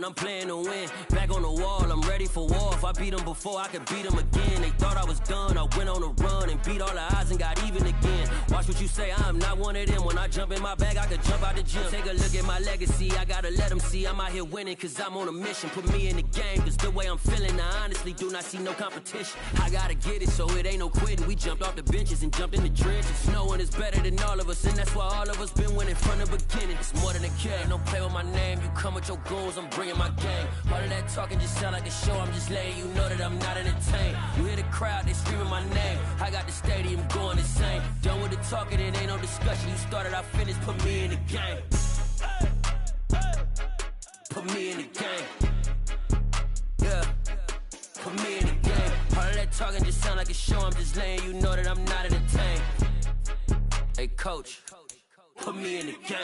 I'm playing to win. Back on the wall, I'm ready for war. If I beat them before, I could beat them again. They thought I was done. I went on a run and beat all the odds and got even again. Watch what you say, I'm not one of them. When I jump in my bag, I could jump out the gym. Take a look at my legacy. I gotta let them see I'm out here winning, cause I'm on a mission. Put me in the game, cause the way I'm feeling, I honestly do not see no competition. I gotta get it, so it ain't no quitting. We jumped off the benches and jumped in the trenches. No one is better than all of us, and that's why all of us been winning from the beginning. It's more than a game. Don't play with my name. You come with your goons, I'm bringing my gang. All of that talking just sound like a show. I'm just letting you know that I'm not entertained. You hear the crowd, they screaming my name. I got the stadium going insane. Done with the talking, it ain't no discussion. You started, I finished, put me in the game. Put me in the game. Yeah, put me in the game. All of that talking just sound like a show. I'm just letting you know that I'm not entertained. Hey coach, put me in the game.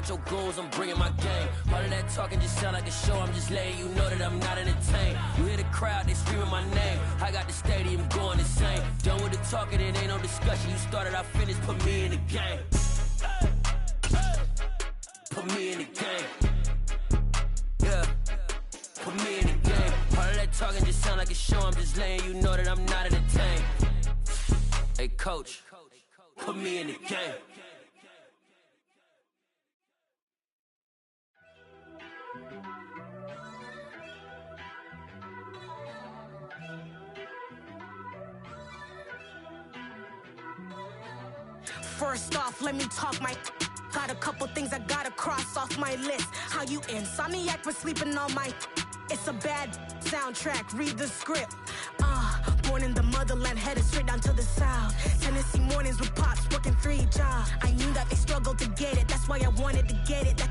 Your goons, I'm bringing my game. All of that talking just sound like a show. I'm just letting you know that I'm not entertained. You hear the crowd, they screaming my name. I got the stadium going insane. Done with the talking, it ain't no discussion. You started, I finished, put me in the game. Put me in the game. Yeah, put me in the game. All of that talking just sound like a show. I'm just letting you know that I'm not entertained. Hey coach, put me in the game. First off, let me talk my... Got a couple things I gotta cross off my list. How you insomniac for sleeping on my... It's a bad soundtrack, read the script. Born in the motherland, headed straight down to the south. Tennessee mornings with pops, working 3 jobs. I knew that they struggled to get it. That's why I wanted to get it. That